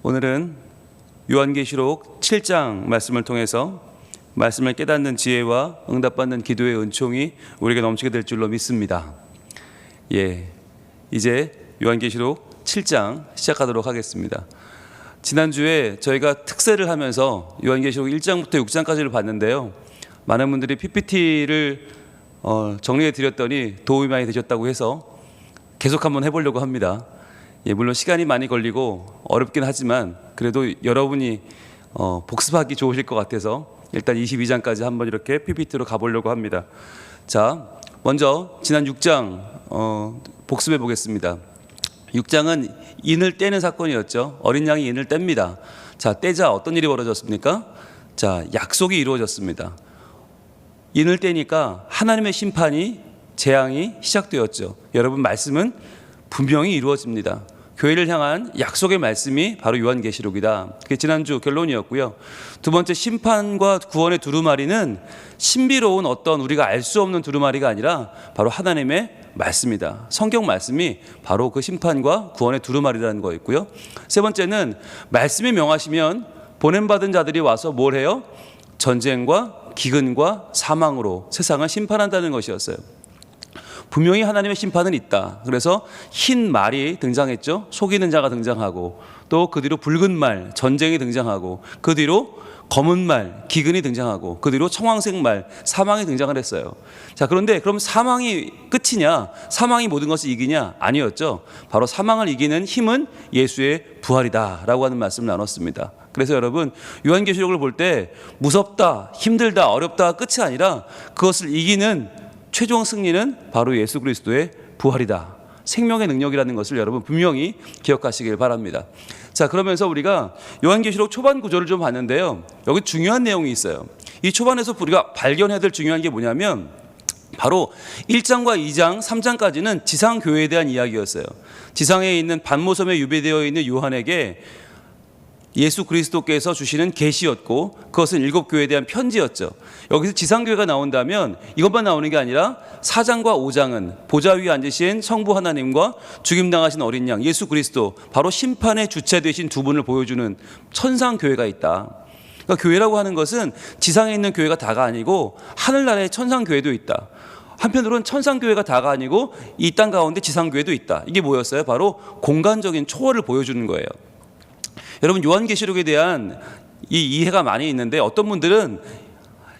오늘은 요한계시록 7장 말씀을 통해서 말씀을 깨닫는 지혜와 응답받는 기도의 은총이 우리에게 넘치게 될 줄로 믿습니다. 이제 요한계시록 7장 시작하도록 하겠습니다. 지난주에 저희가 특세를 하면서 요한계시록 1장부터 6장까지를 봤는데요, 많은 분들이 PPT를 정리해 드렸더니 도움이 많이 되셨다고 해서 계속 한번 해보려고 합니다. 물론 시간이 많이 걸리고 어렵긴 하지만 그래도 여러분이 복습하기 좋으실 것 같아서 일단 22장까지 한번 이렇게 PPT로 가보려고 합니다. 자, 먼저 지난 6장 복습해 보겠습니다. 6장은 인을 떼는 사건이었죠. 어린 양이 인을 뗍니다. 자, 떼자 어떤 일이 벌어졌습니까? 자, 약속이 이루어졌습니다. 인을 떼니까 하나님의 심판이, 재앙이 시작되었죠. 여러분, 말씀은 분명히 이루어집니다. 교회를 향한 약속의 말씀이 바로 요한계시록이다. 그게 지난주 결론이었고요. 두 번째, 심판과 구원의 두루마리는 신비로운 어떤 우리가 알 수 없는 두루마리가 아니라 바로 하나님의 말씀이다. 성경 말씀이 바로 그 심판과 구원의 두루마리라는 거였고요. 세 번째는 말씀이 명하시면 보냄받은 자들이 와서 뭘 해요? 전쟁과 기근과 사망으로 세상을 심판한다는 것이었어요. 분명히 하나님의 심판은 있다. 그래서 흰 말이 등장했죠. 속이는 자가 등장하고, 또 그 뒤로 붉은 말, 전쟁이 등장하고, 그 뒤로 검은 말, 기근이 등장하고, 그 뒤로 청황색 말, 사망이 등장을 했어요. 자, 그런데 그럼 사망이 끝이냐? 사망이 모든 것을 이기냐? 아니었죠. 바로 사망을 이기는 힘은 예수의 부활이다 라고 하는 말씀을 나눴습니다. 그래서 여러분, 요한계시록을 볼 때 무섭다, 힘들다, 어렵다가 끝이 아니라 그것을 이기는 최종 승리는 바로 예수 그리스도의 부활이다. 생명의 능력이라는 것을 여러분 분명히 기억하시길 바랍니다. 자, 그러면서 우리가 요한계시록 초반 구조를 좀 봤는데요, 여기 중요한 내용이 있어요. 이 초반에서 우리가 발견해야 될 중요한 게 뭐냐면 바로 1장과 2장, 3장까지는 지상교회에 대한 이야기였어요. 지상에 있는 반모섬에 유배되어 있는 요한에게 예수 그리스도께서 주시는 계시였고, 그것은 7교회에 대한 편지였죠. 여기서 지상교회가 나온다면 이것만 나오는 게 아니라 4장과 5장은 보좌 위에 앉으신 성부 하나님과 죽임당하신 어린 양 예수 그리스도, 바로 심판의 주체 되신 두 분을 보여주는 천상교회가 있다. 그러니까 교회라고 하는 것은 지상에 있는 교회가 다가 아니고 하늘나라의 천상교회도 있다. 한편으로는 천상교회가 다가 아니고 이 땅 가운데 지상교회도 있다. 이게 뭐였어요? 바로 공간적인 초월을 보여주는 거예요. 여러분, 요한계시록에 대한 이 이해가 많이 있는데, 어떤 분들은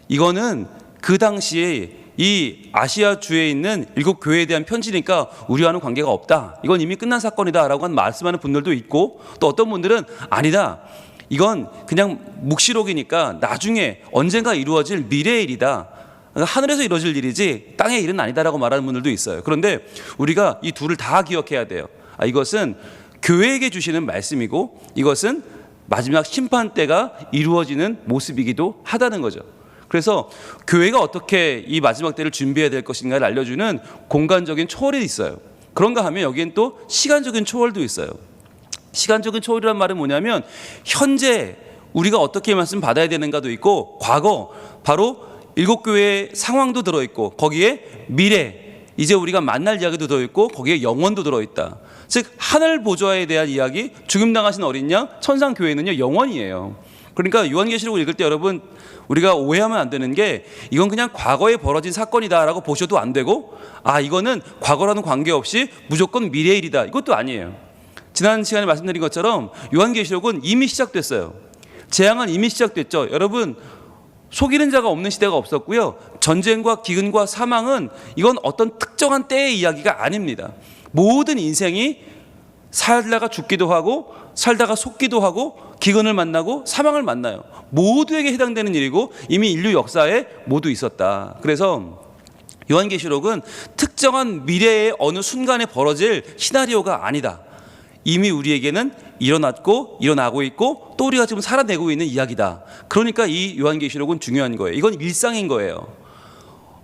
이거는 그 당시에 이 아시아 주에 있는 7교회에 대한 편지니까 우리와는 관계가 없다, 이건 이미 끝난 사건이다 라고 말씀하는 분들도 있고, 또 어떤 분들은 아니다, 이건 그냥 묵시록이니까 나중에 언젠가 이루어질 미래의 일이다, 하늘에서 이루어질 일이지 땅의 일은 아니다라고 말하는 분들도 있어요. 그런데 우리가 이 둘을 다 기억해야 돼요. 이것은 교회에게 주시는 말씀이고, 이것은 마지막 심판 때가 이루어지는 모습이기도 하다는 거죠. 그래서 교회가 어떻게 이 마지막 때를 준비해야 될 것인가를 알려주는 공간적인 초월이 있어요. 그런가 하면 여기엔 또 시간적인 초월도 있어요. 시간적인 초월이란 말은 뭐냐면 현재 우리가 어떻게 말씀 받아야 되는가도 있고, 과거 바로 7교회의 상황도 들어있고, 거기에 미래 이제 우리가 만날 이야기도 들어있고, 거기에 영원도 들어있다. 즉 하늘 보좌에 대한 이야기, 죽임당하신 어린 양, 천상교회는요 영원이에요. 그러니까 요한계시록을 읽을 때 여러분, 우리가 오해하면 안 되는 게, 이건 그냥 과거에 벌어진 사건이다 라고 보셔도 안 되고, 이거는 과거라는 관계없이 무조건 미래의 일이다, 이것도 아니에요. 지난 시간에 말씀드린 것처럼 요한계시록은 이미 시작됐어요. 재앙은 이미 시작됐죠. 여러분, 속이는 자가 없는 시대가 없었고요, 전쟁과 기근과 사망은 이건 어떤 특정한 때의 이야기가 아닙니다. 모든 인생이 살다가 죽기도 하고, 살다가 속기도 하고, 기근을 만나고 사망을 만나요. 모두에게 해당되는 일이고 이미 인류 역사에 모두 있었다. 그래서 요한계시록은 특정한 미래의 어느 순간에 벌어질 시나리오가 아니다. 이미 우리에게는 일어났고 일어나고 있고, 또 우리가 지금 살아내고 있는 이야기다. 그러니까 이 요한계시록은 중요한 거예요. 이건 일상인 거예요.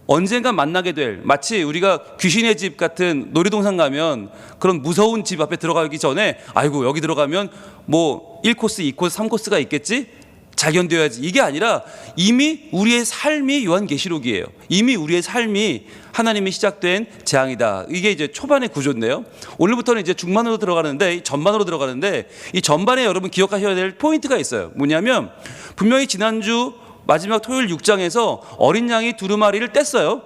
언젠가 만나게 될, 마치 우리가 귀신의 집 같은 놀이동산 가면 그런 무서운 집 앞에 들어가기 전에 아이고 여기 들어가면 뭐 1코스, 2코스, 3코스가 있겠지? 잘 견뎌야지, 이게 아니라 이미 우리의 삶이 요한계시록이에요. 이미 우리의 삶이 하나님이 시작된 재앙이다. 이게 이제 초반의 구조인데요. 오늘부터는 이제 중반으로 들어가는데, 전반으로 들어가는데, 이 전반에 여러분 기억하셔야 될 포인트가 있어요. 뭐냐면 분명히 지난주 마지막 토요일 6장에서 어린 양이 두루마리를 뗐어요.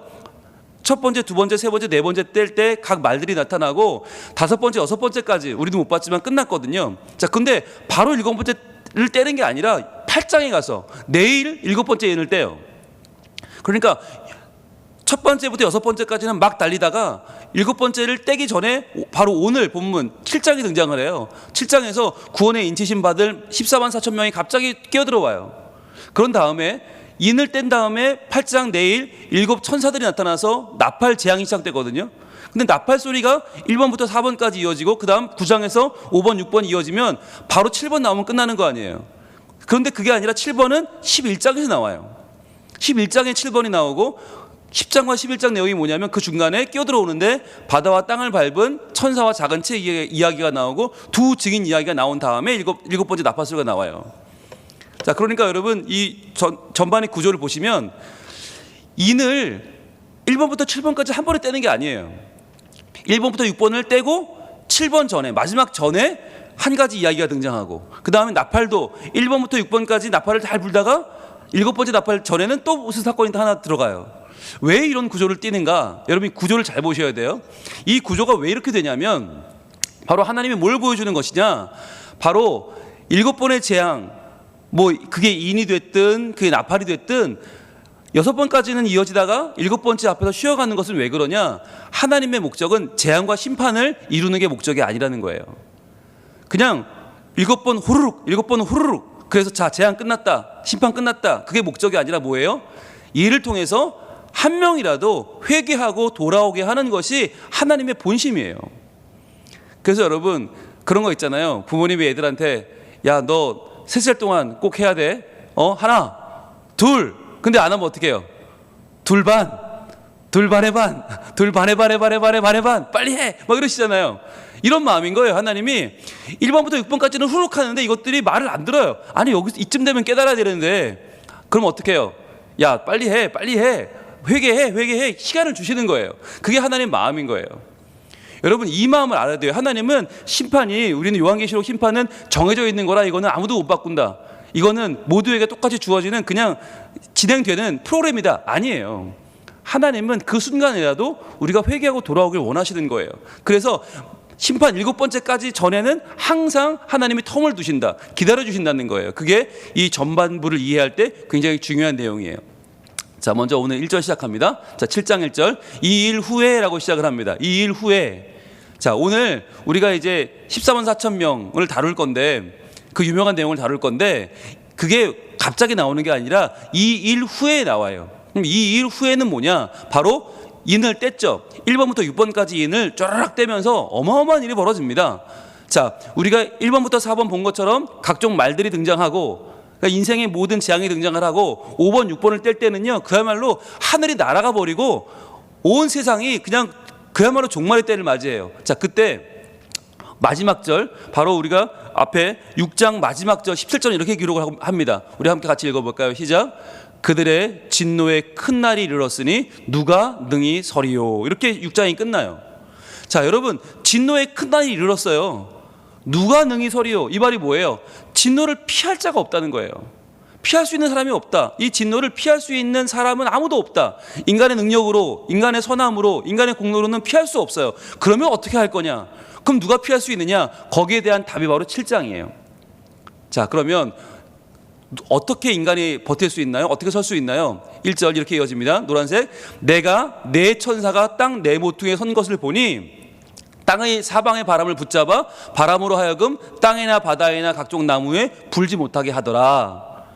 첫 번째, 두 번째, 세 번째, 네 번째 뗄 때 각 말들이 나타나고 다섯 번째, 여섯 번째까지 우리도 못 봤지만 끝났거든요. 자, 근데 바로 일곱 번째를 떼는 게 아니라 8장에 가서 내일 일곱 번째 인을 떼요. 그러니까 첫 번째부터 여섯 번째까지는 막 달리다가 일곱 번째를 떼기 전에 바로 오늘 본문 7장이 등장을 해요. 7장에서 구원의 인치심 받을 14만 4천 명이 갑자기 끼어들어와요. 그런 다음에 인을 뗀 다음에 8장 내일 일곱 천사들이 나타나서 나팔 재앙이 시작되거든요. 근데 나팔 소리가 1번부터 4번까지 이어지고 그 다음 9장에서 5번, 6번 이어지면 바로 7번 나오면 끝나는 거 아니에요. 그런데 그게 아니라 7번은 11장에서 나와요. 11장에 7번이 나오고 10장과 11장 내용이 뭐냐면 그 중간에 끼어들어오는데 바다와 땅을 밟은 천사와 작은 새 이야기가 나오고 두 증인 이야기가 나온 다음에 일곱 번째 나팔 소리가 나와요. 자, 그러니까 여러분 이 전반의 구조를 보시면 인을 1번부터 7번까지 한 번에 떼는 게 아니에요. 1번부터 6번을 떼고 7번 전에, 마지막 전에 한 가지 이야기가 등장하고 그 다음에 나팔도 1번부터 6번까지 나팔을 잘 불다가 일곱 번째 나팔 전에는 또 무슨 사건이 하나 들어가요. 왜 이런 구조를 띠는가? 여러분이 구조를 잘 보셔야 돼요. 이 구조가 왜 이렇게 되냐면 바로 하나님이 뭘 보여주는 것이냐, 바로 일곱 번의 재앙, 뭐 그게 인이 됐든 그게 나팔이 됐든 여섯 번까지는 이어지다가 일곱 번째 앞에서 쉬어가는 것은 왜 그러냐? 하나님의 목적은 재앙과 심판을 이루는 게 목적이 아니라는 거예요. 그냥 일곱 번 후루룩, 일곱 번 후루룩, 그래서 자, 재앙 끝났다, 심판 끝났다, 그게 목적이 아니라 뭐예요? 이를 통해서 한 명이라도 회개하고 돌아오게 하는 것이 하나님의 본심이에요. 그래서 여러분 그런 거 있잖아요. 부모님이 애들한테 야, 너 3살 동안 꼭 해야 돼. 하나, 둘. 근데 안 하면 어떻게 해요? 둘 반, 둘 반의 반, 둘 반의 반의 반의 반의 반의 반. 빨리 해. 막 이러시잖아요. 이런 마음인 거예요. 하나님이 1번부터 6번까지는 후룩 하는데 이것들이 말을 안 들어요. 아니 여기서 이쯤 되면 깨달아야 되는데 그럼 어떻게 해요? 야, 빨리 해, 빨리 해. 회개해. 시간을 주시는 거예요. 그게 하나님의 마음인 거예요. 여러분 이 마음을 알아야 돼요. 하나님은 심판이, 우리는 요한계시록 심판은 정해져 있는 거라 이거는 아무도 못 바꾼다, 이거는 모두에게 똑같이 주어지는 그냥 진행되는 프로그램이다, 아니에요. 하나님은 그 순간이라도 우리가 회개하고 돌아오길 원하시는 거예요. 그래서 심판 일곱 번째까지 전에는 항상 하나님이 텀을 두신다, 기다려 주신다는 거예요. 그게 이 전반부를 이해할 때 굉장히 중요한 내용이에요. 자, 먼저 오늘 1절 시작합니다. 자, 7장 1절. 이 일 후에라고 시작을 합니다. 이 일 후에. 자, 오늘 우리가 이제 14만 4천 명을 다룰 건데, 그 유명한 내용을 다룰 건데, 그게 갑자기 나오는 게 아니라 이 일 후에 나와요. 그럼 이 일 후에는 뭐냐? 바로 인을 뗐죠. 1번부터 6번까지 인을 쫘라락 떼면서 어마어마한 일이 벌어집니다. 자, 우리가 1번부터 4번 본 것처럼 각종 말들이 등장하고, 그러니까 인생의 모든 재앙이 등장을 하고 5번, 6번을 뗄 때는요, 그야말로 하늘이 날아가 버리고 온 세상이 그냥 그야말로 종말의 때를 맞이해요. 자, 그때 마지막 절, 바로 우리가 앞에 6장 마지막 절 17절 이렇게 기록을 합니다. 우리 함께 같이 읽어볼까요? 시작. 그들의 진노의 큰 날이 이르렀으니 누가 능히 서리요. 이렇게 6장이 끝나요. 자, 여러분 진노의 큰 날이 이르렀어요. 누가 능히 서리요. 이 말이 뭐예요? 진노를 피할 자가 없다는 거예요. 피할 수 있는 사람이 없다. 이 진노를 피할 수 있는 사람은 아무도 없다. 인간의 능력으로, 인간의 선함으로, 인간의 공로로는 피할 수 없어요. 그러면 어떻게 할 거냐? 그럼 누가 피할 수 있느냐? 거기에 대한 답이 바로 7장이에요. 자, 그러면 어떻게 인간이 버틸 수 있나요? 어떻게 설 수 있나요? 1절 이렇게 이어집니다. 노란색. 내가 내 천사가 땅 내 모퉁이에 선 것을 보니 땅의 사방의 바람을 붙잡아 바람으로 하여금 땅이나 바다이나 각종 나무에 불지 못하게 하더라.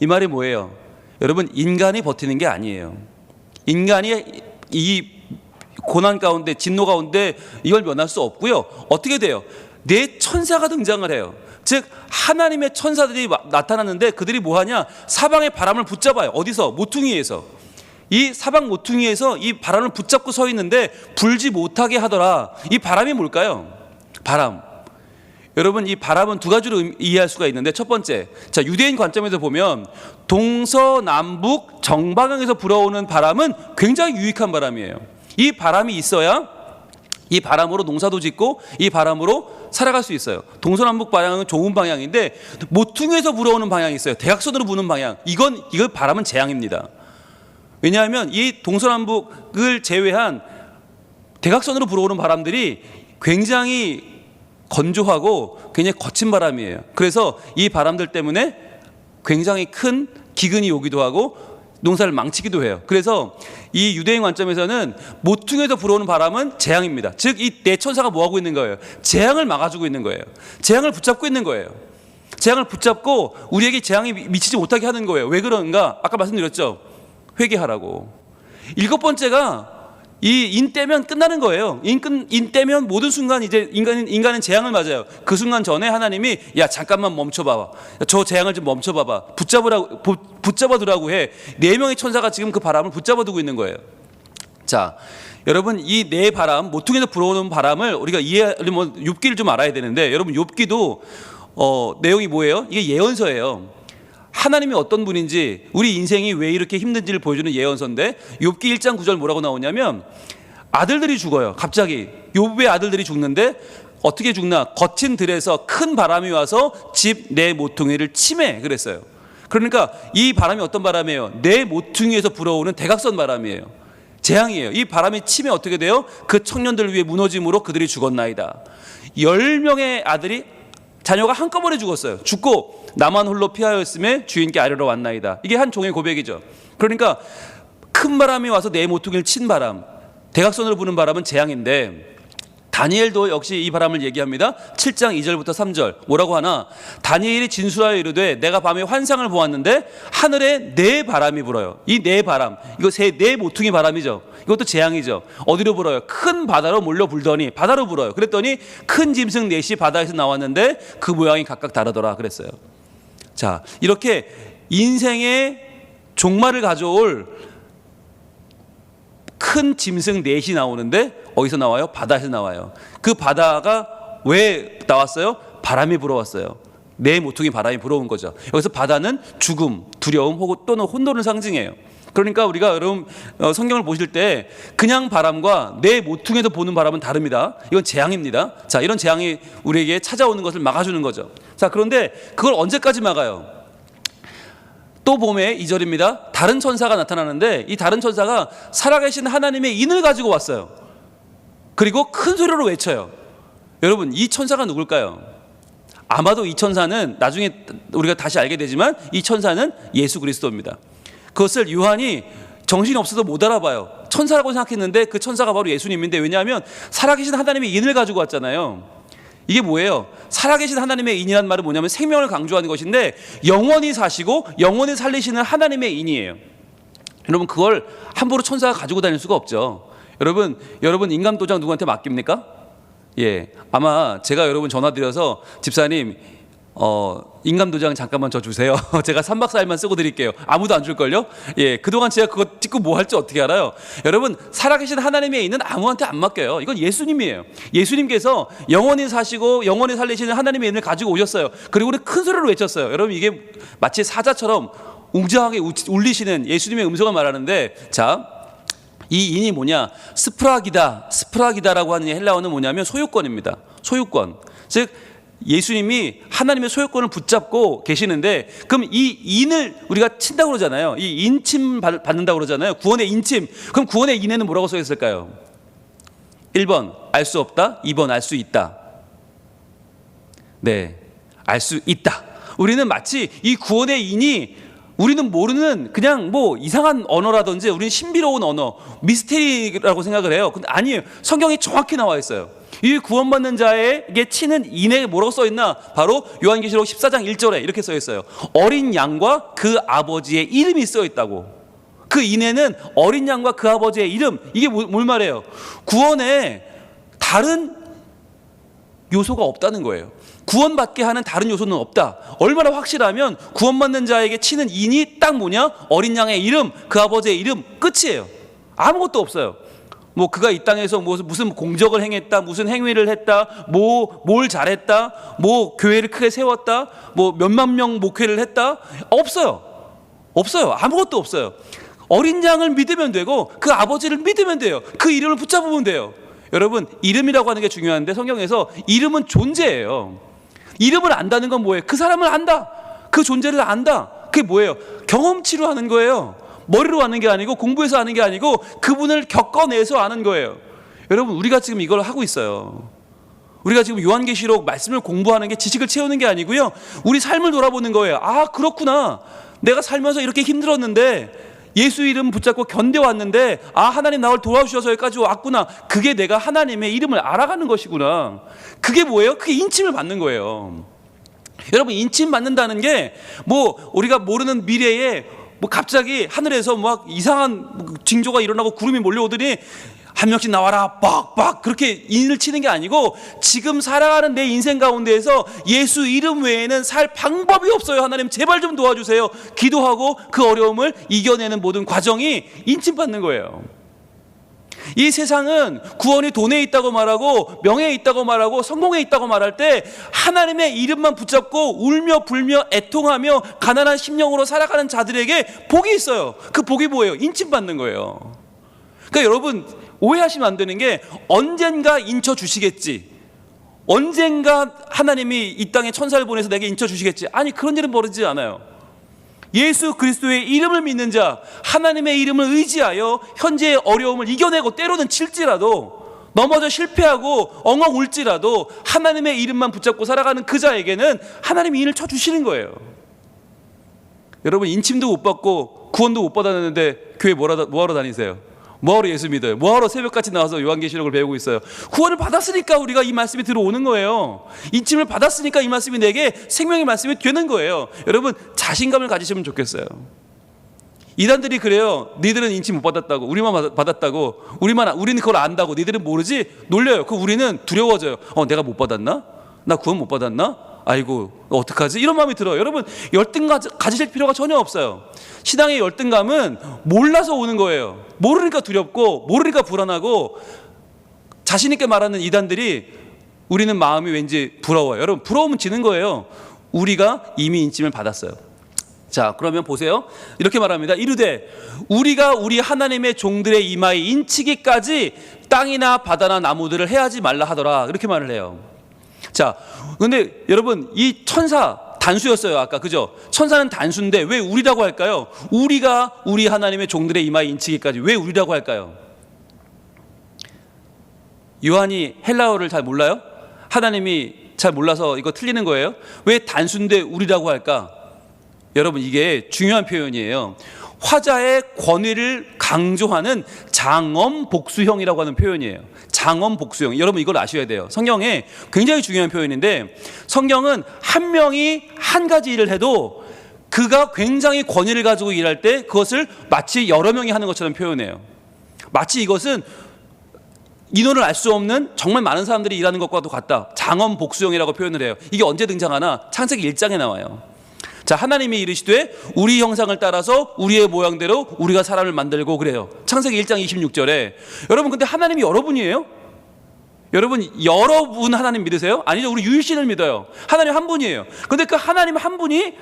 이 말이 뭐예요? 여러분 인간이 버티는 게 아니에요. 인간이 이 고난 가운데, 진노 가운데 이걸 면할 수 없고요. 어떻게 돼요? 내 천사가 등장을 해요. 즉 하나님의 천사들이 나타났는데 그들이 뭐하냐? 사방의 바람을 붙잡아요. 어디서? 모퉁이에서. 이 사방 모퉁이에서 이 바람을 붙잡고 서 있는데 불지 못하게 하더라. 이 바람이 뭘까요? 바람. 여러분 이 바람은 두 가지로 이해할 수가 있는데, 첫 번째, 자, 유대인 관점에서 보면 동서남북 정방향에서 불어오는 바람은 굉장히 유익한 바람이에요. 이 바람이 있어야 이 바람으로 농사도 짓고 이 바람으로 살아갈 수 있어요. 동서남북 방향은 좋은 방향인데 모퉁이에서 불어오는 방향이 있어요. 대각선으로 부는 방향. 이건 바람은 재앙입니다. 왜냐하면 이 동서남북을 제외한 대각선으로 불어오는 바람들이 굉장히 건조하고 굉장히 거친 바람이에요. 그래서 이 바람들 때문에 굉장히 큰 기근이 오기도 하고 농사를 망치기도 해요. 그래서 이 유대인 관점에서는 모퉁이에서 불어오는 바람은 재앙입니다. 즉 이 네 천사가 뭐 하고 있는 거예요? 재앙을 막아주고 있는 거예요. 재앙을 붙잡고 있는 거예요. 재앙을 붙잡고 우리에게 재앙이 미치지 못하게 하는 거예요. 왜 그런가? 아까 말씀드렸죠. 회개하라고. 7번째가 이 인 떼면 끝나는 거예요. 인 떼면 모든 순간 이제 인간은 재앙을 맞아요. 그 순간 전에 하나님이 야 잠깐만 멈춰봐봐. 저 재앙을 좀 멈춰봐봐. 붙잡아두라고 해. 4명의 천사가 지금 그 바람을 붙잡아두고 있는 거예요. 자, 여러분 이 네 바람, 모퉁이에서 불어오는 바람을 우리가 욥기를 좀 알아야 되는데 여러분 욥기도 내용이 뭐예요? 이게 예언서예요. 하나님이 어떤 분인지 우리 인생이 왜 이렇게 힘든지를 보여주는 예언서인데 욥기 1장 9절 뭐라고 나오냐면 아들들이 죽어요. 갑자기 욥의 아들들이 죽는데 어떻게 죽나? 거친 들에서 큰 바람이 와서 집 내 모퉁이를 치매 그랬어요. 그러니까 이 바람이 어떤 바람이에요? 내 모퉁이에서 불어오는 대각선 바람이에요. 재앙이에요. 이 바람이 치매 어떻게 돼요? 그 청년들 위에 무너짐으로 그들이 죽었나이다. 10명의 아들이 자녀가 한꺼번에 죽었어요. 죽고 나만 홀로 피하였음에 주인께 아뢰러 왔나이다. 이게 한 종의 고백이죠. 그러니까 큰 바람이 와서 내 모퉁이를 친 바람, 대각선으로 부는 바람은 재앙인데 다니엘도 역시 이 바람을 얘기합니다. 7장 2절부터 3절 뭐라고 하나? 다니엘이 진술하여 이르되 내가 밤에 환상을 보았는데 하늘에 네 바람이 불어요. 이 네 바람, 이거 네 모퉁이 바람이죠. 이것도 재앙이죠. 어디로 불어요? 큰 바다로 몰려 불더니 바다로 불어요. 그랬더니 큰 짐승 넷이 바다에서 나왔는데 그 모양이 각각 다르더라 그랬어요. 자, 이렇게 인생의 종말을 가져올 큰 짐승 넷이 나오는데 어디서 나와요? 바다에서 나와요. 그 바다가 왜 나왔어요? 바람이 불어왔어요. 내 모퉁이 바람이 불어온 거죠. 여기서 바다는 죽음, 두려움 혹은 또는 혼돈을 상징해요. 그러니까 우리가 여러분 성경을 보실 때 그냥 바람과 내 모퉁이에서 보는 바람은 다릅니다. 이건 재앙입니다. 자, 이런 재앙이 우리에게 찾아오는 것을 막아주는 거죠. 자, 그런데 그걸 언제까지 막아요? 또 봄에 2절입니다. 다른 천사가 나타나는데 이 다른 천사가 살아계신 하나님의 인을 가지고 왔어요. 그리고 큰 소리로 외쳐요. 여러분 이 천사가 누굴까요? 아마도 이 천사는 나중에 우리가 다시 알게 되지만 이 천사는 예수 그리스도입니다. 그것을 요한이 정신이 없어서 못 알아봐요. 천사라고 생각했는데 그 천사가 바로 예수님인데 왜냐하면 살아계신 하나님의 인을 가지고 왔잖아요. 이게 뭐예요? 살아계신 하나님의 인이란 말은 뭐냐면 생명을 강조하는 것인데 영원히 사시고 영원히 살리시는 하나님의 인이에요. 여러분 그걸 함부로 천사가 가지고 다닐 수가 없죠. 여러분 인감도장 누구한테 맡깁니까? 예, 아마 제가 여러분 전화드려서 집사님 인감도장 잠깐만 저 주세요. 제가 3박 4일만 쓰고 드릴게요. 아무도 안 줄걸요? 예, 그동안 제가 그거 찍고 뭐 할지 어떻게 알아요? 여러분 살아계신 하나님의 인은 아무한테 안 맡겨요. 이건 예수님이에요. 예수님께서 영원히 사시고 영원히 살리시는 하나님의 인을 가지고 오셨어요. 그리고 우리 큰 소리로 외쳤어요. 여러분 이게 마치 사자처럼 웅장하게 울리시는 예수님의 음성을 말하는데 자, 이 인이 뭐냐? 스프라기다라고 하는 헬라어는 뭐냐면 소유권입니다. 소유권. 즉 예수님이 하나님의 소유권을 붙잡고 계시는데 그럼 이 인을 우리가 친다고 그러잖아요. 이 인침 받는다고 그러잖아요. 구원의 인침. 그럼 구원의 인에는 뭐라고 써 있을까요? 1번 알 수 없다. 2번 알 수 있다. 네, 알 수 있다. 우리는 마치 이 구원의 인이 우리는 모르는 그냥 뭐 이상한 언어라든지 우리는 신비로운 언어, 미스테리라고 생각을 해요. 근데 아니에요. 성경에 정확히 나와 있어요. 이 구원받는 자에게 치는 인에 뭐라고 써 있나? 바로 요한계시록 14장 1절에 이렇게 써 있어요. 어린 양과 그 아버지의 이름이 써 있다고. 그 인에는 어린 양과 그 아버지의 이름. 이게 뭘 말해요? 구원에 다른 요소가 없다는 거예요. 구원받게 하는 다른 요소는 없다. 얼마나 확실하면 구원받는 자에게 치는 인이 딱 뭐냐? 어린 양의 이름, 그 아버지의 이름, 끝이에요. 아무것도 없어요. 뭐 그가 이 땅에서 무슨 공적을 행했다, 무슨 행위를 했다, 뭘 잘했다, 뭐 교회를 크게 세웠다, 뭐 몇만 명 목회를 했다, 없어요. 아무것도 없어요. 어린 양을 믿으면 되고 그 아버지를 믿으면 돼요. 그 이름을 붙잡으면 돼요. 여러분, 이름이라고 하는 게 중요한데 성경에서 이름은 존재예요. 이름을 안다는 건 뭐예요? 그 사람을 안다. 그 존재를 안다. 그게 뭐예요? 경험치로 하는 거예요. 머리로 아는 게 아니고 공부해서 아는 게 아니고 그분을 겪어내서 아는 거예요. 여러분, 우리가 지금 이걸 하고 있어요. 우리가 지금 요한계시록 말씀을 공부하는 게 지식을 채우는 게 아니고요, 우리 삶을 돌아보는 거예요. 아, 그렇구나. 내가 살면서 이렇게 힘들었는데 예수 이름 붙잡고 견뎌왔는데, 아, 하나님 나를 도와주셔서 여기까지 왔구나. 그게 내가 하나님의 이름을 알아가는 것이구나. 그게 뭐예요? 그게 인침을 받는 거예요. 여러분, 인침 받는다는 게 뭐 우리가 모르는 미래에 뭐 갑자기 하늘에서 막 이상한 징조가 일어나고 구름이 몰려오더니 한 명씩 나와라 빡빡 그렇게 인을 치는 게 아니고, 지금 살아가는 내 인생 가운데에서 예수 이름 외에는 살 방법이 없어요. 하나님 제발 좀 도와주세요. 기도하고 그 어려움을 이겨내는 모든 과정이 인침받는 거예요. 이 세상은 구원이 돈에 있다고 말하고 명예에 있다고 말하고 성공에 있다고 말할 때, 하나님의 이름만 붙잡고 울며 불며 애통하며 가난한 심령으로 살아가는 자들에게 복이 있어요. 그 복이 뭐예요? 인침받는 거예요. 그러니까 여러분, 오해하시면 안 되는 게, 언젠가 인쳐 주시겠지, 언젠가 하나님이 이 땅에 천사를 보내서 내게 인쳐 주시겠지. 아니, 그런 일은 벌어지지 않아요. 예수 그리스도의 이름을 믿는 자, 하나님의 이름을 의지하여 현재의 어려움을 이겨내고 때로는 칠지라도, 넘어져 실패하고 엉엉 울지라도 하나님의 이름만 붙잡고 살아가는 그 자에게는 하나님이 인을 쳐주시는 거예요. 여러분, 인침도 못 받고 구원도 못 받았는데 교회 뭐하러 다니세요? 뭐하러 예수 믿어요? 뭐하러 새벽같이 나와서 요한계시록을 배우고 있어요? 구원을 받았으니까 우리가 이 말씀이 들어오는 거예요. 인침을 받았으니까 이 말씀이 내게 생명의 말씀이 되는 거예요. 여러분, 자신감을 가지시면 좋겠어요. 이단들이 그래요. 니들은 인침 못 받았다고, 우리만 받았다고, 우리는 그걸 안다고, 니들은 모르지? 놀려요. 그 우리는 두려워져요. 내가 못 받았나? 나 구원 못 받았나? 아이고, 어떡하지? 이런 마음이 들어요. 여러분, 열등 가지실 필요가 전혀 없어요. 신앙의 열등감은 몰라서 오는 거예요. 모르니까 두렵고 모르니까 불안하고, 자신 있게 말하는 이단들이 우리는 마음이 왠지 부러워요. 여러분, 부러우면 지는 거예요. 우리가 이미 인침을 받았어요. 자, 그러면 보세요. 이렇게 말합니다. 이르되 우리가 우리 하나님의 종들의 이마에 인치기까지 땅이나 바다나 나무들을 해하지 말라 하더라. 이렇게 말을 해요. 자, 근데 여러분, 이 천사 단수였어요, 아까. 그죠? 천사는 단수인데 왜 우리라고 할까요? 우리가 우리 하나님의 종들의 이마에 인치기까지 왜 우리라고 할까요? 요한이 헬라어를 잘 몰라요? 하나님이 잘 몰라서 이거 틀리는 거예요? 왜 단수인데 우리라고 할까? 여러분, 이게 중요한 표현이에요. 화자의 권위를 강조하는 장엄 복수형이라고 하는 표현이에요. 장엄 복수형. 여러분, 이걸 아셔야 돼요. 성경에 굉장히 중요한 표현인데, 성경은 한 명이 한 가지 일을 해도 그가 굉장히 권위를 가지고 일할 때 그것을 마치 여러 명이 하는 것처럼 표현해요. 마치 이것은 인원을 알 수 없는 정말 많은 사람들이 일하는 것과도 같다. 장엄 복수형이라고 표현을 해요. 이게 언제 등장하나? 창세기 1장에 나와요. 자, 하나님이 이르시되 우리 형상을 따라서 우리의 모양대로 우리가 사람을 만들고, 그래요. 창세기 1장 26절에. 여러분, 근데 하나님이 여러분이에요? 여러분, 여러분 하나님 믿으세요? 아니죠. 우리 유일신을 믿어요. 하나님 한 분이에요. 근데 그 하나님 한 분이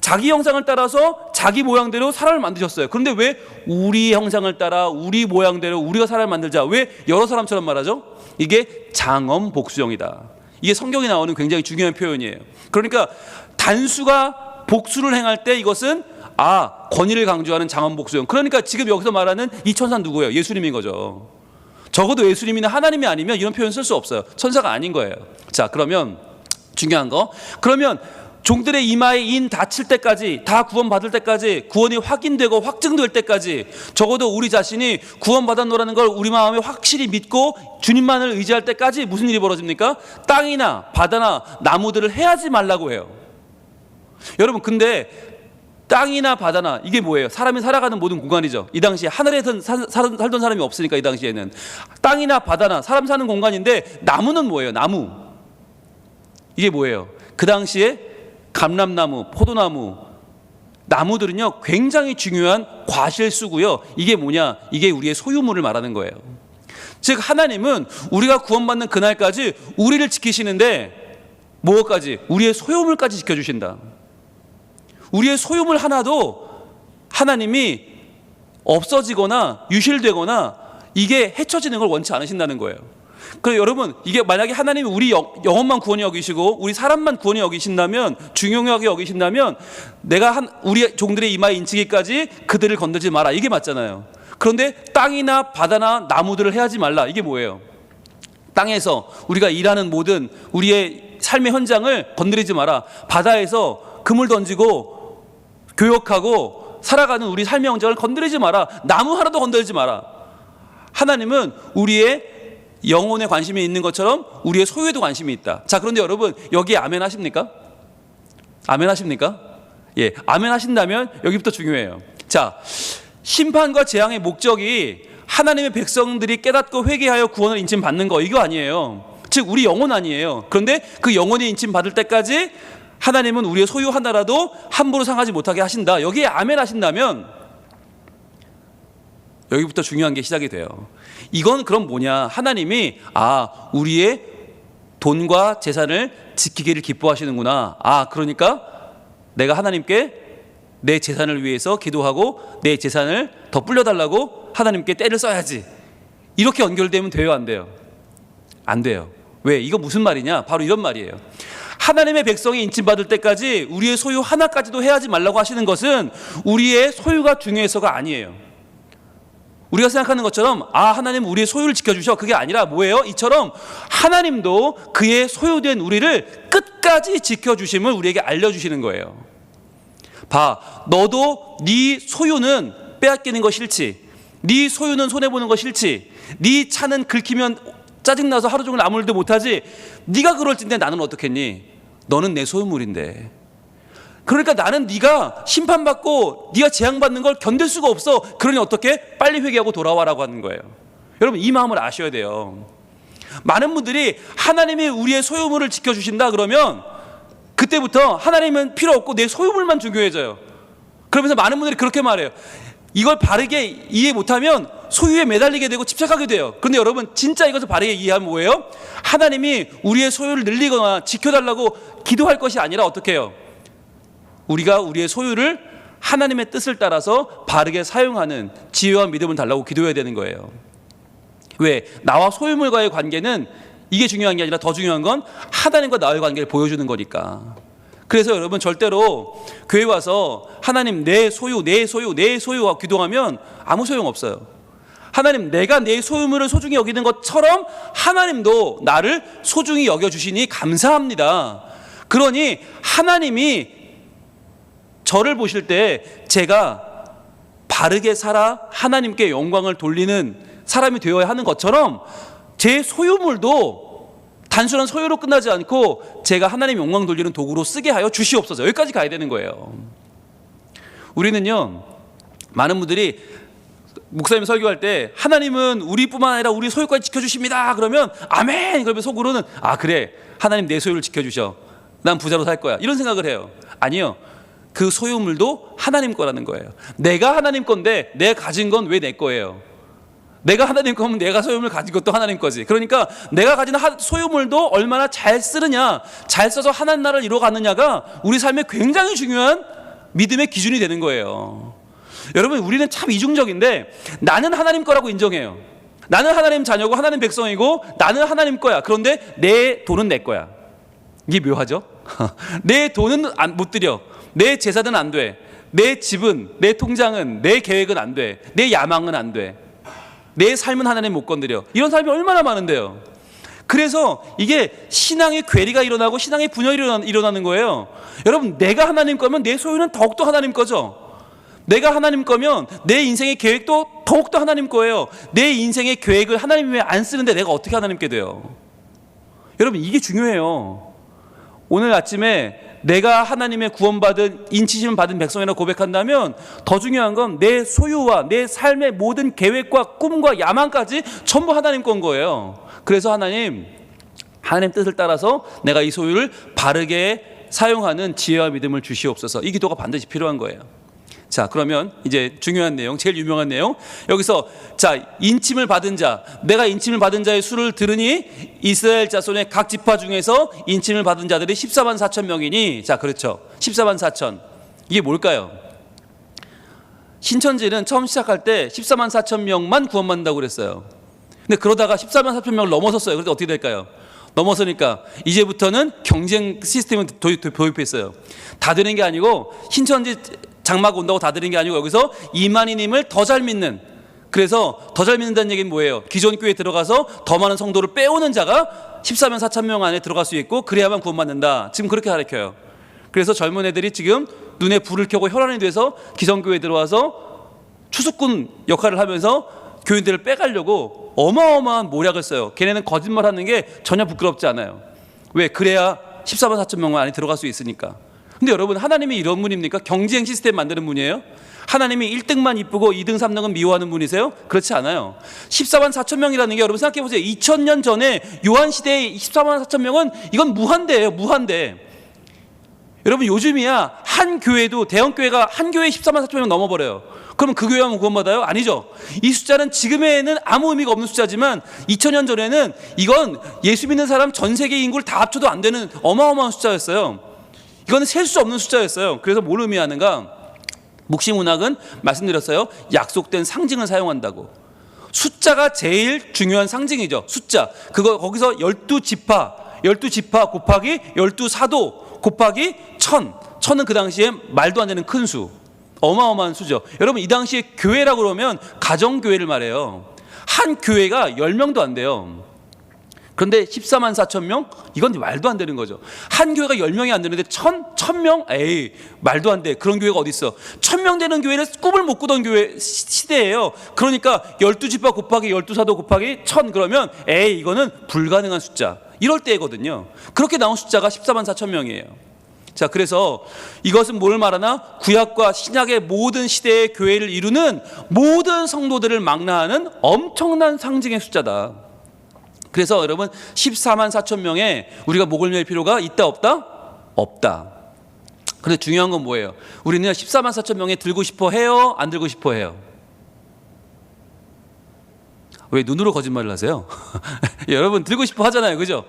자기 형상을 따라서 자기 모양대로 사람을 만드셨어요. 그런데 왜 우리 형상을 따라 우리 모양대로 우리가 사람을 만들자, 왜 여러 사람처럼 말하죠? 이게 장엄 복수형이다. 이게 성경에 나오는 굉장히 중요한 표현이에요. 그러니까 단수가 복수를 행할 때 이것은 권위를 강조하는 장엄 복수형. 그러니까 지금 여기서 말하는 이 천사는 누구예요? 예수님인 거죠. 적어도 예수님이나 하나님이 아니면 이런 표현 쓸 수 없어요. 천사가 아닌 거예요. 자, 그러면 중요한 거, 그러면 종들의 이마에 인 닫힐 때까지, 다 구원받을 때까지, 구원이 확인되고 확증될 때까지, 적어도 우리 자신이 구원받았노라는 걸 우리 마음에 확실히 믿고 주님만을 의지할 때까지 무슨 일이 벌어집니까? 땅이나 바다나 나무들을 해하지 말라고 해요. 여러분, 근데 땅이나 바다나 이게 뭐예요? 사람이 살아가는 모든 공간이죠. 이 당시에 하늘에서 살던 사람이 없으니까, 이 당시에는 땅이나 바다나 사람 사는 공간인데, 나무는 뭐예요? 나무. 이게 뭐예요? 그 당시에 감람나무, 포도나무, 나무들은요 굉장히 중요한 과실수고요. 이게 뭐냐? 이게 우리의 소유물을 말하는 거예요. 즉, 하나님은 우리가 구원받는 그날까지 우리를 지키시는데, 무엇까지? 우리의 소유물까지 지켜주신다. 우리의 소유물 하나도 하나님이 없어지거나 유실되거나 이게 헤쳐지는 걸 원치 않으신다는 거예요. 그래서 여러분, 이게 만약에 하나님이 우리 영혼만 구원히 여기시고 우리 사람만 구원히 여기신다면, 중요하게 여기신다면, 내가 우리 종들의 이마에 인치기까지 그들을 건들지 마라, 이게 맞잖아요. 그런데 땅이나 바다나 나무들을 해하지 말라, 이게 뭐예요? 땅에서 우리가 일하는 모든 우리의 삶의 현장을 건드리지 마라. 바다에서 그물 던지고 교역하고 살아가는 우리 삶의 현장을 건드리지 마라. 나무 하나도 건드리지 마라. 하나님은 우리의 영혼에 관심이 있는 것처럼 우리의 소유에도 관심이 있다. 자, 그런데 여러분, 여기에 아멘 하십니까? 아멘 하십니까? 예, 아멘 하신다면 여기부터 중요해요. 자, 심판과 재앙의 목적이 하나님의 백성들이 깨닫고 회개하여 구원을 인침받는 거, 이거 아니에요. 즉 우리 영혼 아니에요. 그런데 그 영혼이 인침받을 때까지 하나님은 우리의 소유 하나라도 함부로 상하지 못하게 하신다. 여기에 아멘 하신다면 여기부터 중요한 게 시작이 돼요. 이건 그럼 뭐냐? 하나님이 우리의 돈과 재산을 지키기를 기뻐하시는구나. 그러니까 내가 하나님께 내 재산을 위해서 기도하고 내 재산을 더 불려달라고 하나님께 떼를 써야지. 이렇게 연결되면 돼요, 안 돼요? 안 돼요. 왜? 이거 무슨 말이냐? 바로 이런 말이에요. 하나님의 백성이 인침받을 때까지 우리의 소유 하나까지도 해하지 말라고 하시는 것은 우리의 소유가 중요해서가 아니에요. 우리가 생각하는 것처럼 하나님은 우리의 소유를 지켜주셔, 그게 아니라 뭐예요? 이처럼 하나님도 그의 소유된 우리를 끝까지 지켜주심을 우리에게 알려주시는 거예요. 봐, 너도 네 소유는 빼앗기는 거 싫지, 네 소유는 손해보는 거 싫지, 네 차는 긁히면 짜증나서 하루 종일 아무 일도 못하지. 네가 그럴진데 나는 어떻겠니? 너는 내 소유물인데. 그러니까 나는 네가 심판받고 네가 재앙받는 걸 견딜 수가 없어. 그러니 어떻게? 빨리 회개하고 돌아와라고 하는 거예요. 여러분, 이 마음을 아셔야 돼요. 많은 분들이 하나님이 우리의 소유물을 지켜주신다 그러면 그때부터 하나님은 필요 없고 내 소유물만 중요해져요. 그러면서 많은 분들이 그렇게 말해요. 이걸 바르게 이해 못하면 소유에 매달리게 되고 집착하게 돼요. 그런데 여러분, 진짜 이것을 바르게 이해하면 뭐예요? 하나님이 우리의 소유를 늘리거나 지켜달라고 기도할 것이 아니라 어떻게 해요? 우리가 우리의 소유를 하나님의 뜻을 따라서 바르게 사용하는 지혜와 믿음을 달라고 기도해야 되는 거예요. 왜? 나와 소유물과의 관계는 이게 중요한 게 아니라 더 중요한 건 하나님과 나의 관계를 보여주는 거니까. 그래서 여러분, 절대로 교회 와서 하나님 내 소유, 내 소유, 내 소유와 기도하면 아무 소용없어요. 하나님, 내가 내 소유물을 소중히 여기는 것처럼 하나님도 나를 소중히 여겨주시니 감사합니다. 그러니 하나님이 저를 보실 때 제가 바르게 살아 하나님께 영광을 돌리는 사람이 되어야 하는 것처럼 제 소유물도 단순한 소유로 끝나지 않고 제가 하나님 영광 돌리는 도구로 쓰게 하여 주시옵소서. 여기까지 가야 되는 거예요. 우리는요, 많은 분들이 목사님 설교할 때 하나님은 우리뿐만 아니라 우리 소유까지 지켜주십니다 그러면 아멘, 그러면 속으로는 그래, 하나님 내 소유를 지켜주셔, 난 부자로 살 거야, 이런 생각을 해요. 아니요, 그 소유물도 하나님 거라는 거예요. 내가 하나님 건데 내가 가진 건 왜 내 거예요? 내가 하나님 거면 내가 소유물 가진 것도 하나님 거지. 그러니까 내가 가진 소유물도 얼마나 잘 쓰느냐, 잘 써서 하나님 나라를 이루어가느냐가 우리 삶에 굉장히 중요한 믿음의 기준이 되는 거예요. 여러분, 우리는 참 이중적인데 나는 하나님 거라고 인정해요. 나는 하나님 자녀고 하나님 백성이고 나는 하나님 거야. 그런데 내 돈은 내 거야. 이게 묘하죠? 내 돈은 못 드려, 내 재산은 안 돼, 내 집은, 내 통장은, 내 계획은 안 돼, 내 야망은 안 돼, 내 삶은 하나님 못 건드려. 이런 사람이 얼마나 많은데요. 그래서 이게 신앙의 괴리가 일어나고 신앙의 분열이 일어나는 거예요. 여러분, 내가 하나님 거면 내 소유는 더욱더 하나님 거죠. 내가 하나님 거면 내 인생의 계획도 더욱더 하나님 거예요. 내 인생의 계획을 하나님 위해 안 쓰는데 내가 어떻게 하나님께 돼요? 여러분, 이게 중요해요. 오늘 아침에 내가 하나님의 구원받은 인치심 받은 백성이라고 고백한다면 더 중요한 건 내 소유와 내 삶의 모든 계획과 꿈과 야망까지 전부 하나님 건 거예요. 그래서 하나님 뜻을 따라서 내가 이 소유를 바르게 사용하는 지혜와 믿음을 주시옵소서. 이 기도가 반드시 필요한 거예요. 자, 그러면 이제 중요한 내용, 제일 유명한 내용, 여기서 인침을 받은 자, 내가 인침을 받은 자의 수를 들으니 이스라엘 자손의 각 지파 중에서 인침을 받은 자들이 14만 4천 명이니, 자, 그렇죠, 14만 4천. 이게 뭘까요? 신천지는 처음 시작할 때 14만 4천 명만 구원받는다고 그랬어요. 근데 그러다가 14만 4천 명을 넘어섰어요. 그래서 어떻게 될까요? 넘어서니까 이제부터는 경쟁 시스템을 도입했어요. 다 되는 게 아니고 신천지 장막 온다고 다 되는 게 아니고 여기서 이만희님을 더 잘 믿는, 그래서 더 잘 믿는다는 얘기는 뭐예요? 기존 교회에 들어가서 더 많은 성도를 빼오는 자가 14만 4천 명 안에 들어갈 수 있고 그래야만 구원받는다. 지금 그렇게 가르쳐요. 그래서 젊은 애들이 지금 눈에 불을 켜고 혈안이 돼서 기성교회에 들어와서 추수꾼 역할을 하면서 교인들을 빼가려고 어마어마한 모략을 써요. 걔네는 거짓말하는 게 전혀 부끄럽지 않아요. 왜? 그래야 14만 4천 명 안에 들어갈 수 있으니까. 근데 여러분, 하나님이 이런 분입니까? 경쟁 시스템 만드는 분이에요? 하나님이 1등만 이쁘고 2등 3등은 미워하는 분이세요? 그렇지 않아요. 14만 4천 명이라는 게 여러분 생각해 보세요. 2000년 전에 요한시대의 14만 4천 명은 이건 무한대예요. 무한대. 여러분, 요즘이야 한 교회도, 대형 교회가 한 교회에 14만 4천 명 넘어버려요. 그러면 그 교회만 구원받아요? 아니죠. 이 숫자는 지금에는 아무 의미가 없는 숫자지만 2000년 전에는 이건 예수 믿는 사람 전 세계 인구를 다 합쳐도 안 되는 어마어마한 숫자였어요. 이거는 셀 수 없는 숫자였어요. 그래서 뭘 의미하는가? 묵시문학은 말씀드렸어요. 약속된 상징을 사용한다고. 숫자가 제일 중요한 상징이죠. 숫자. 그거 거기서 12지파 곱하기 12사도 곱하기 1000. 1000은 그 당시에 말도 안 되는 큰 수. 어마어마한 수죠. 여러분, 이 당시에 교회라고 그러면 가정교회를 말해요. 한 교회가 10명도 안 돼요. 그런데 14만 4천 명? 이건 말도 안 되는 거죠. 한 교회가 10명이 안 되는데 1000명? 에이, 말도 안 돼. 그런 교회가 어디 있어. 1000명 되는 교회는 꿈을 못 꾸던 교회 시대예요. 그러니까 12지파 곱하기 12사도 곱하기 1000 그러면 에이, 이거는 불가능한 숫자. 이럴 때거든요. 그렇게 나온 숫자가 14만 4천 명이에요. 자, 그래서 이것은 뭘 말하나? 구약과 신약의 모든 시대의 교회를 이루는 모든 성도들을 망라하는 엄청난 상징의 숫자다. 그래서 여러분, 14만 4천 명에 우리가 목을 맬 필요가 있다 없다? 없다. 그런데 중요한 건 뭐예요? 우리는 14만 4천 명에 들고 싶어 해요? 안 들고 싶어 해요? 왜 눈으로 거짓말을 하세요? 여러분, 들고 싶어 하잖아요. 그죠?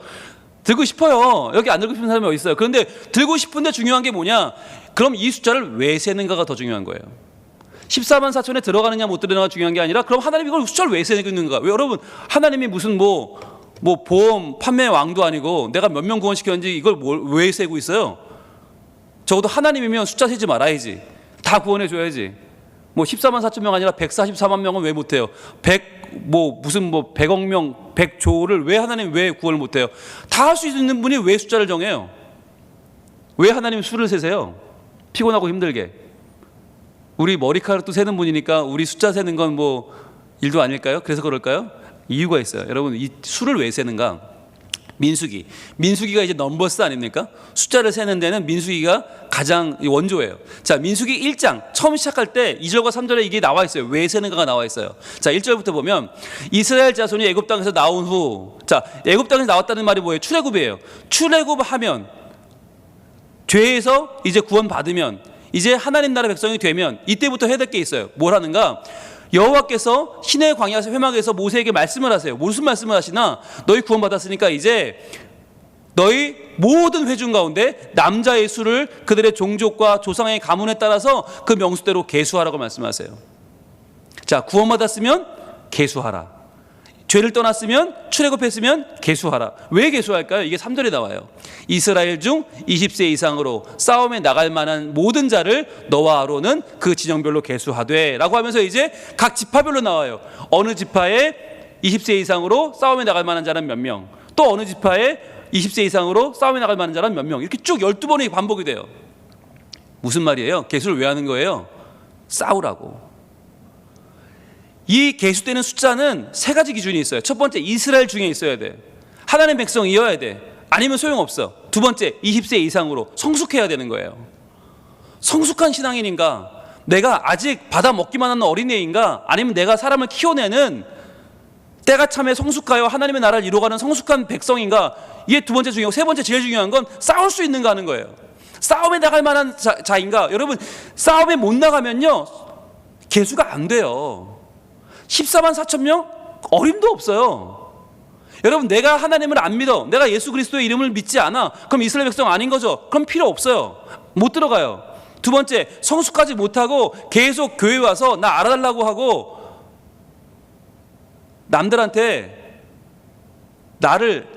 들고 싶어요. 여기 안 들고 싶은 사람이 어디 있어요? 그런데 들고 싶은데 중요한 게 뭐냐? 그럼 이 숫자를 왜 세는가가 더 중요한 거예요. 14만 4천에 들어가느냐 못 들어가느냐가 중요한 게 아니라 그럼 하나님이 이걸 숫자를 왜 세고 있는가? 왜 여러분, 하나님이 무슨 뭐 보험 판매 왕도 아니고 내가 몇 명 구원시켰는지 이걸 왜 세고 있어요? 적어도 하나님이면 숫자 세지 말아야지. 다 구원해 줘야지. 뭐 14만 4천 명 아니라 144만 명은 왜 못해요? 100억 명, 100조를 왜 하나님 왜 구원을 못해요? 다 할 수 있는 분이 왜 숫자를 정해요? 왜 하나님 수를 세세요? 피곤하고 힘들게. 우리 머리카락도 세는 분이니까 우리 숫자 세는 건 뭐 일도 아닐까요? 그래서 그럴까요? 이유가 있어요. 여러분, 이 수를 왜 세는가? 민수기가 이제 넘버스 아닙니까? 숫자를 세는 데는 민수기가 가장 원조예요. 자, 민수기 1장 처음 시작할 때 2절과 3절에 이게 나와 있어요. 왜 세는가가 나와 있어요. 자, 1절부터 보면 이스라엘 자손이 애굽 땅에서 나온 후, 자, 애굽 땅에서 나왔다는 말이 뭐예요? 출애굽이에요. 출애굽하면, 죄에서 이제 구원받으면, 이제 하나님 나라 백성이 되면 이때부터 해야 될 게 있어요. 뭘 하는가? 여호와께서 시내 광야에서 회막에서 모세에게 말씀을 하세요. 무슨 말씀을 하시나? 너희 구원받았으니까 이제 너희 모든 회중 가운데 남자의 수를 그들의 종족과 조상의 가문에 따라서 그 명수대로 계수하라고 말씀하세요. 자, 구원받았으면 계수하라. 죄를 떠났으면, 출애굽했으면 계수하라. 왜 계수할까요? 이게 3절에 나와요. 이스라엘 중 20세 이상으로 싸움에 나갈 만한 모든 자를 너와 아론은 그 진영별로 계수하되 라고 하면서 이제 각 지파별로 나와요. 어느 지파에 20세 이상으로 싸움에 나갈 만한 자는 몇 명, 또 어느 지파에 20세 이상으로 싸움에 나갈 만한 자는 몇 명, 이렇게 쭉 12번이 반복이 돼요. 무슨 말이에요? 계수를 왜 하는 거예요? 싸우라고. 이 계수되는 숫자는 세 가지 기준이 있어요. 첫 번째, 이스라엘 중에 있어야 돼. 하나님의 백성이어야 돼. 아니면 소용없어. 두 번째, 20세 이상으로 성숙해야 되는 거예요. 성숙한 신앙인인가? 내가 아직 받아 먹기만 하는 어린애인가? 아니면 내가 사람을 키워내는 때가 참에 성숙하여 하나님의 나라를 이루어가는 성숙한 백성인가? 이게 두 번째 중요하고, 세 번째 제일 중요한 건 싸울 수 있는가 하는 거예요. 싸움에 나갈 만한 자인가? 여러분, 싸움에 못 나가면요 계수가 안 돼요. 14만 4천 명? 어림도 없어요. 여러분, 내가 하나님을 안 믿어, 내가 예수 그리스도의 이름을 믿지 않아, 그럼 이스라엘 백성 아닌 거죠? 그럼 필요 없어요. 못 들어가요. 두 번째, 성숙하지 못하고 계속 교회 와서 나 알아달라고 하고 남들한테 나를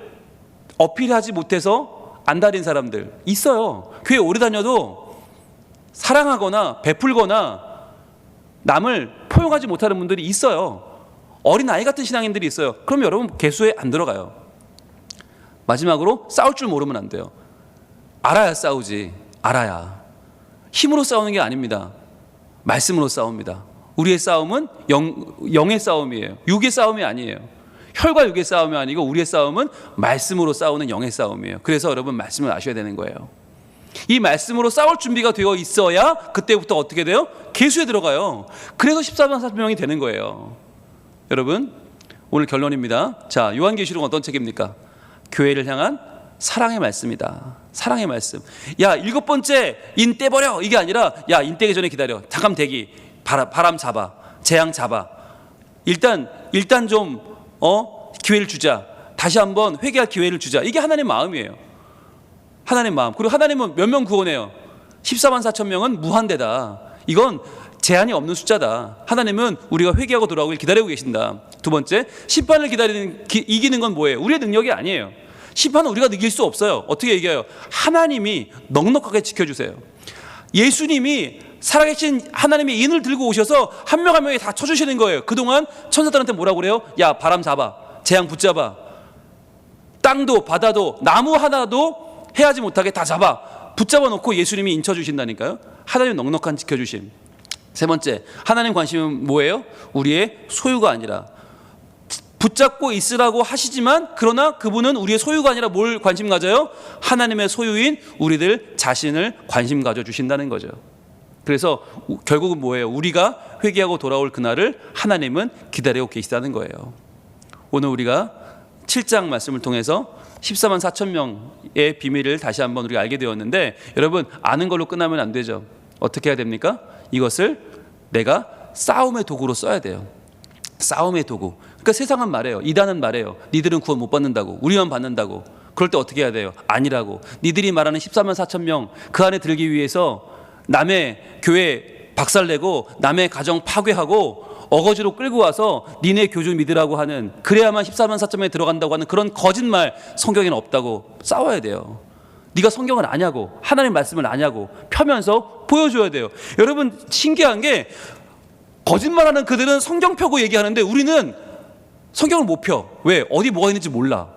어필하지 못해서 안달인 사람들 있어요. 교회 오래 다녀도 사랑하거나 베풀거나 남을 포용하지 못하는 분들이 있어요. 어린아이 같은 신앙인들이 있어요. 그럼 여러분 개수에 안 들어가요. 마지막으로 싸울 줄 모르면 안 돼요. 알아야 싸우지. 알아야. 힘으로 싸우는 게 아닙니다. 말씀으로 싸웁니다. 우리의 싸움은 영의 싸움이에요. 육의 싸움이 아니에요. 혈과 육의 싸움이 아니고 우리의 싸움은 말씀으로 싸우는 영의 싸움이에요. 그래서 여러분 말씀을 아셔야 되는 거예요. 이 말씀으로 싸울 준비가 되어 있어야 그때부터 어떻게 돼요? 계수에 들어가요. 그래서 14만 4천 명이 되는 거예요. 여러분 오늘 결론입니다. 자, 요한계시록은 어떤 책입니까? 교회를 향한 사랑의 말씀이다. 사랑의 말씀. 야, 7번째 인 떼버려 이게 아니라 야, 인 떼기 전에 기다려. 잠깐 대기. 바람 잡아. 재앙 잡아. 일단 좀 기회를 주자. 다시 한번 회개할 기회를 주자. 이게 하나님의 마음이에요. 하나님의 마음. 그리고 하나님은 몇 명 구원해요? 14만 4천 명은 무한대다. 이건 제한이 없는 숫자다. 하나님은 우리가 회개하고 돌아오길 기다리고 계신다. 두 번째, 심판을 이기는 건 뭐예요? 우리의 능력이 아니에요. 심판은 우리가 이길 수 없어요. 어떻게 이겨요? 하나님이 넉넉하게 지켜주세요. 예수님이 살아계신 하나님의 인을 들고 오셔서 한 명 한 명이 다 쳐주시는 거예요. 그동안 천사들한테 뭐라고 그래요? 야, 바람 잡아. 재앙 붙잡아. 땅도 바다도 나무 하나도 해하지 못하게 다 잡아. 붙잡아 놓고 예수님이 인쳐주신다니까요. 하나님의 넉넉한 지켜주심. 세 번째, 하나님 관심은 뭐예요? 우리의 소유가 아니라 붙잡고 있으라고 하시지만 그러나 그분은 우리의 소유가 아니라 뭘 관심 가져요? 하나님의 소유인 우리들 자신을 관심 가져주신다는 거죠. 그래서 결국은 뭐예요? 우리가 회개하고 돌아올 그날을 하나님은 기다리고 계시다는 거예요. 오늘 우리가 7장 말씀을 통해서 14만 4천 명의 비밀을 다시 한번 우리가 알게 되었는데 여러분 아는 걸로 끝나면 안 되죠. 어떻게 해야 됩니까? 이것을 내가 싸움의 도구로 써야 돼요. 싸움의 도구. 그러니까 세상은 말해요. 이단은 말해요. 니들은 구원 못 받는다고. 우리만 받는다고. 그럴 때 어떻게 해야 돼요? 아니라고. 니들이 말하는 14만 4천 명 그 안에 들기 위해서 남의 교회 박살내고 남의 가정 파괴하고 어거지로 끌고 와서 니네 교주 믿으라고 하는 그래야만 14만 4천 명에 들어간다고 하는 그런 거짓말 성경에는 없다고 싸워야 돼요. 네가 성경을 아냐고 하나님 말씀을 아냐고 펴면서 보여줘야 돼요. 여러분 신기한 게 거짓말하는 그들은 성경 펴고 얘기하는데 우리는 성경을 못 펴. 왜? 어디 뭐가 있는지 몰라.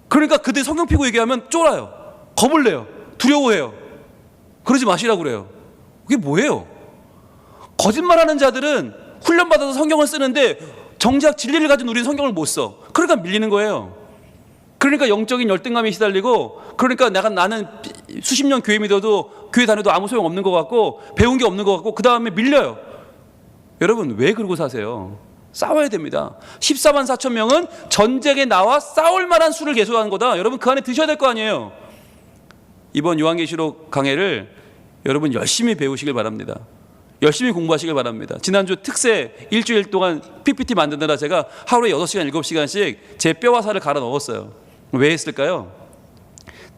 그러니까 그들 성경 펴고 얘기하면 쫄아요. 겁을 내요. 두려워해요. 그러지 마시라고 그래요. 그게 뭐예요? 거짓말하는 자들은 훈련받아서 성경을 쓰는데 정작 진리를 가진 우리는 성경을 못 써. 그러니까 밀리는 거예요. 그러니까 영적인 열등감이 시달리고 그러니까 나는 수십 년 교회 믿어도 교회 다녀도 아무 소용 없는 것 같고 배운 게 없는 것 같고 그 다음에 밀려요. 여러분 왜 그러고 사세요? 싸워야 됩니다. 14만 4천 명은 전쟁에 나와 싸울 만한 수를 계속하는 거다. 여러분 그 안에 드셔야 될 거 아니에요. 이번 요한계시록 강해를 여러분 열심히 배우시길 바랍니다. 열심히 공부하시길 바랍니다. 지난주 특세 일주일 동안 PPT 만드느라 제가 하루에 6시간 7시간씩 제 뼈와 살을 갈아 넣었어요. 왜 했을까요?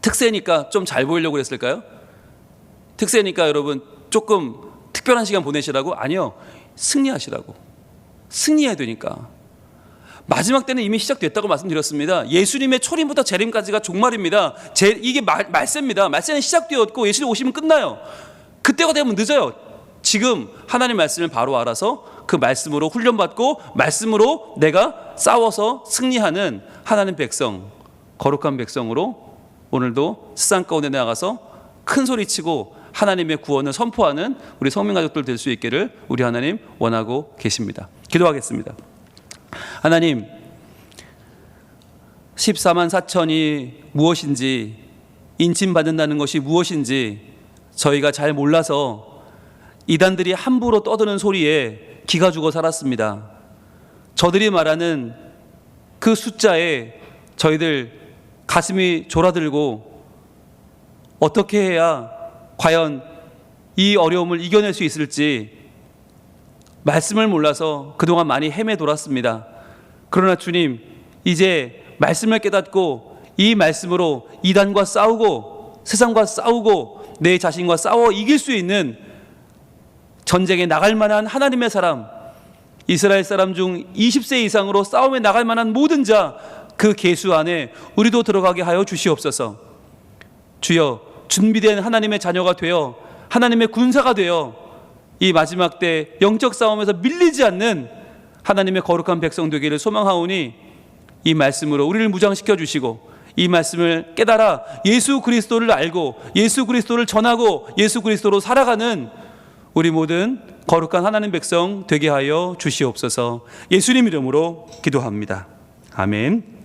특세니까 좀 잘 보이려고 그랬을까요? 특세니까 여러분 조금 특별한 시간 보내시라고? 아니요. 승리하시라고. 승리해야 되니까. 마지막 때는 이미 시작됐다고 말씀드렸습니다. 예수님의 초림부터 재림까지가 종말입니다. 이게 말세입니다. 말세는 시작되었고 예수님 오시면 끝나요. 그때가 되면 늦어요. 지금 하나님 말씀을 바로 알아서 그 말씀으로 훈련받고 말씀으로 내가 싸워서 승리하는 하나님 백성, 거룩한 백성으로 오늘도 세상 가운데 나가서 큰 소리치고 하나님의 구원을 선포하는 우리 성민가족들 될 수 있기를 우리 하나님 원하고 계십니다. 기도하겠습니다. 하나님, 14만 4천이 무엇인지, 인침받는다는 것이 무엇인지 저희가 잘 몰라서 이단들이 함부로 떠드는 소리에 기가 죽어 살았습니다. 저들이 말하는 그 숫자에 저희들 가슴이 졸아들고 어떻게 해야 과연 이 어려움을 이겨낼 수 있을지 말씀을 몰라서 그동안 많이 헤매 돌았습니다. 그러나 주님, 이제 말씀을 깨닫고 이 말씀으로 이단과 싸우고 세상과 싸우고 내 자신과 싸워 이길 수 있는 전쟁에 나갈 만한 하나님의 사람, 이스라엘 사람 중 20세 이상으로 싸움에 나갈 만한 모든 자, 그 계수 안에 우리도 들어가게 하여 주시옵소서. 주여, 준비된 하나님의 자녀가 되어 하나님의 군사가 되어 이 마지막 때 영적 싸움에서 밀리지 않는 하나님의 거룩한 백성 되기를 소망하오니 이 말씀으로 우리를 무장시켜 주시고 이 말씀을 깨달아 예수 그리스도를 알고 예수 그리스도를 전하고 예수 그리스도로 살아가는 우리 모든 거룩한 하나님 백성 되게 하여 주시옵소서. 예수님 이름으로 기도합니다. 아멘.